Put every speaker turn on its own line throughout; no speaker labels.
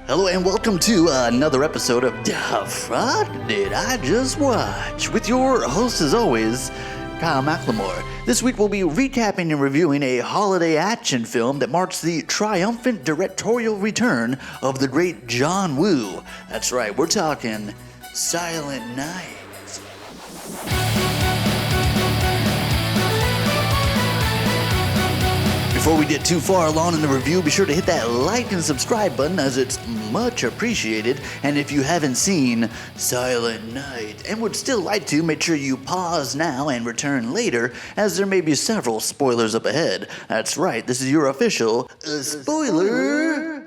Hello and welcome to another episode of Dafuq Did I Just Watch? With your host as always, Kyle McLemore. This week we'll be recapping and reviewing a holiday action film that marks the triumphant directorial return of the great John Woo. That's right, we're talking Silent Night. Before we get too far along in the review, be sure to hit that like and subscribe button as it's much appreciated. And if you haven't seen Silent Night and would still like to, make sure you pause now and return later, as there may be several spoilers up ahead. That's right, this is your official spoiler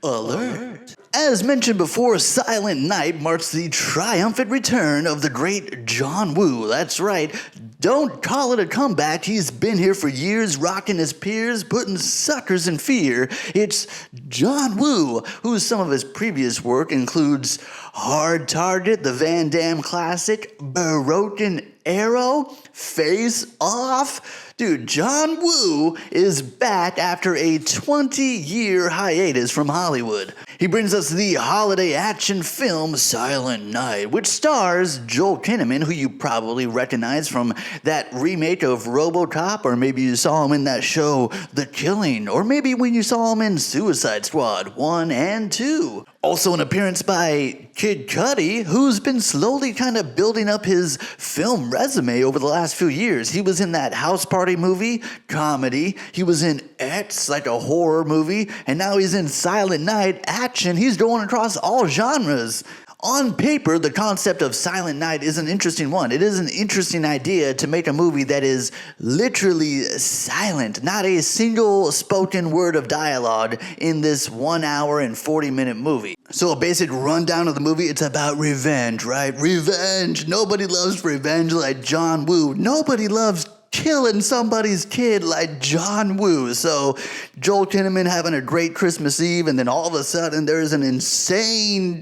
alert. As mentioned before, Silent Night marks the triumphant return of the great John Woo. That's right, don't call it a comeback. He's been here for years, rocking his peers, putting suckers in fear. It's John Woo, whose some of his previous work includes Hard Target, the Van Damme classic, Broken Arrow, Face Off. Dude, John Woo is back after a 20-year hiatus from Hollywood. He brings us the holiday action film Silent Night, which stars Joel Kinnaman, who you probably recognize from that remake of RoboCop, or maybe you saw him in that show The Killing, or maybe when you saw him in Suicide Squad 1 and 2. Also an appearance by Kid Cudi, who's been slowly kind of building up his film resume over the last few years. He was in that House Party movie, comedy. He was in X, like a horror movie. And now he's in Silent Night, action. He's going across all genres. On paper, the concept of Silent Night is an interesting one. It is an interesting idea to make a movie that is literally silent, not a single spoken word of dialogue in this 1 hour and 40-minute movie. So a basic rundown of the movie, it's about revenge, right? Revenge! Nobody loves revenge like John Woo. Nobody loves killing somebody's kid like John Woo. So Joel Kinnaman having a great Christmas Eve, and then all of a sudden there's an insane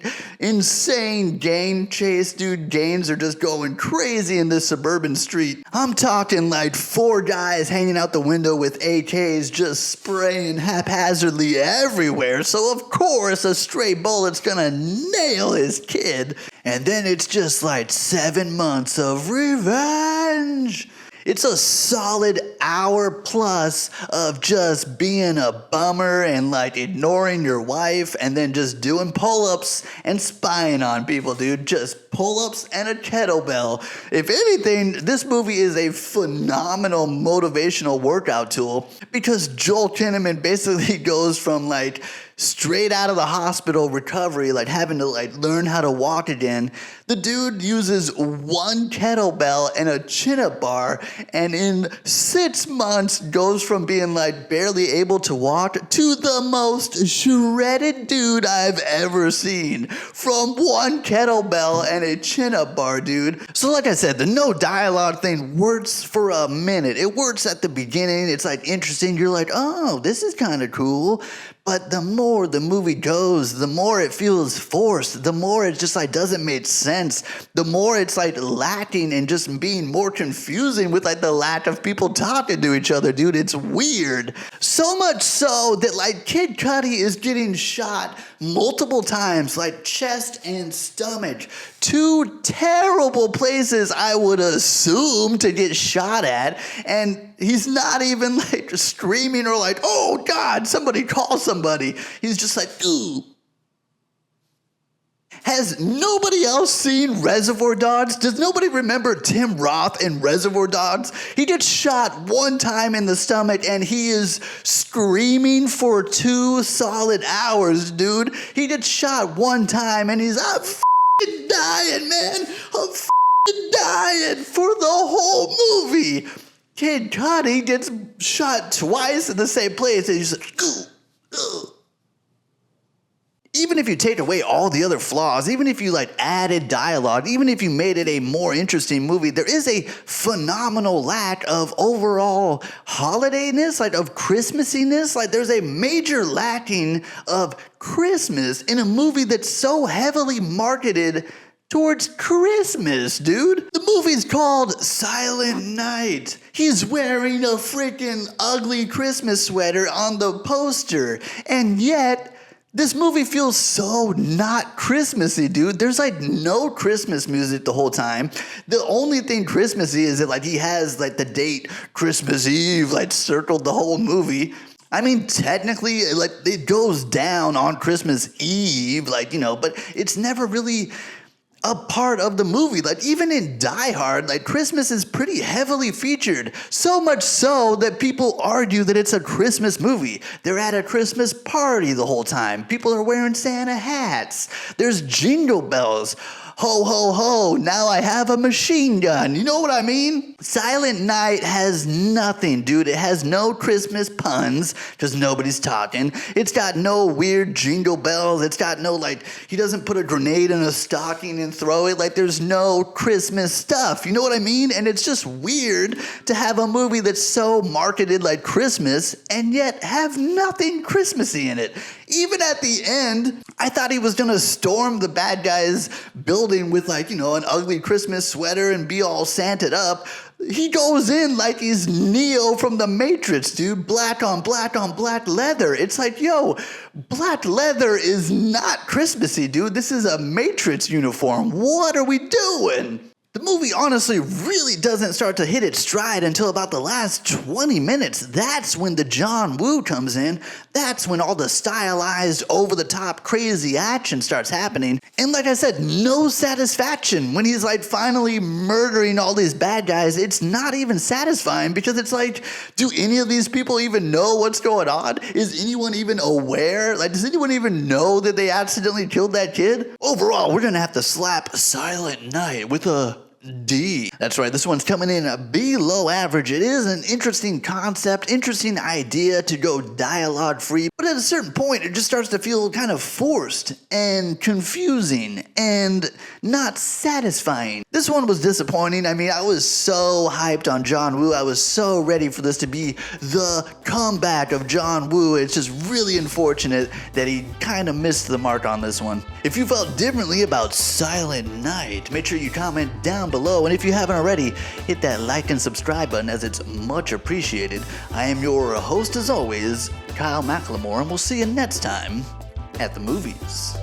gang chase, dude. Gangs are just going crazy in this suburban street. I'm talking like 4 guys hanging out the window with AKs just spraying haphazardly everywhere. So of course a stray bullet's gonna nail his kid. And then it's just like 7 months of revenge. It's a solid hour plus of just being a bummer and like ignoring your wife and then just doing pull-ups and spying on people, dude. Just pull-ups and a kettlebell. If anything, this movie is a phenomenal motivational workout tool because Joel Kinnaman basically goes from like straight out of the hospital recovery, like having to like learn how to walk again. The dude uses 1 kettlebell and a chin-up bar, and in 6 months goes from being like barely able to walk to the most shredded dude I've ever seen. From 1 kettlebell and a chin-up bar, dude. So like I said, the no dialogue thing works for a minute. It works at the beginning. It's like interesting. You're like, oh, this is kind of cool. But the more the movie goes, the more it feels forced, the more it just like doesn't make sense, the more it's like lacking and just being more confusing with like the lack of people talking to each other, dude. It's weird. So much so that like Kid Cudi is getting shot multiple times, like chest and stomach. 2 terrible places I would assume to get shot at, and he's not even like screaming or like, oh God, somebody call somebody. He's just like, ooh. Has nobody else seen Reservoir Dogs? Does nobody remember Tim Roth in Reservoir Dogs? He gets shot 1 time in the stomach and he is screaming for 2 solid hours, dude. He gets shot 1 time and he's, I'm f***ing dying, man. I'm f***ing dying for the whole movie. Kid Cudi gets shot twice in the same place and he's like, ugh, ugh. Even if you take away all the other flaws, even if you like added dialogue, even if you made it a more interesting movie, there is a phenomenal lack of overall holidayness, like of Christmassiness. Like there's a major lacking of Christmas in a movie that's so heavily marketed towards Christmas, dude. The movie's called Silent Night. He's wearing a freaking ugly Christmas sweater on the poster, and yet This movie feels so not Christmassy, dude. There's like no Christmas music the whole time. The only thing Christmassy is that like he has like the date Christmas Eve like circled the whole movie. I mean, technically, like it goes down on Christmas Eve, like, you know, but it's never really a part of the movie. Like even in Die Hard, like Christmas is pretty heavily featured. So much so that people argue that it's a Christmas movie. They're at a Christmas party the whole time. People are wearing Santa hats. There's jingle bells. Ho, ho, ho, now I have a machine gun. You know what I mean? Silent Night has nothing, dude. It has no Christmas puns, because nobody's talking. It's got no weird jingle bells. It's got no, like, he doesn't put a grenade in a stocking and throw it. Like, there's no Christmas stuff. You know what I mean? And it's just weird to have a movie that's so marketed like Christmas and yet have nothing Christmassy in it. Even at the end, I thought he was gonna storm the bad guy's building with like, you know, an ugly Christmas sweater and be all Santed up. He goes in like he's Neo from the Matrix, dude. Black on black on black leather. It's like, yo, black leather is not Christmassy, dude. This is a Matrix uniform. What are we doing? The movie honestly really doesn't start to hit its stride until about the last 20 minutes. That's when the John Woo comes in. That's when all the stylized, over-the-top, crazy action starts happening. And like I said, no satisfaction. When he's like finally murdering all these bad guys, it's not even satisfying because it's like, do any of these people even know what's going on? Is anyone even aware? Like, does anyone even know that they accidentally killed that kid? Overall, we're gonna have to slap Silent Night with a D. That's right, this one's coming in below average. It is an interesting concept, interesting idea to go dialogue free, but at a certain point it just starts to feel kind of forced and confusing and not satisfying. This one was disappointing. I mean, I was so hyped on John Woo. I was so ready for this to be the comeback of John Woo. It's just really unfortunate that he kind of missed the mark on this one. If you felt differently about Silent Night, make sure you comment down below, and if you haven't already, hit that like and subscribe button as it's much appreciated. I am your host as always, Kyle McLemore, and we'll see you next time at the movies.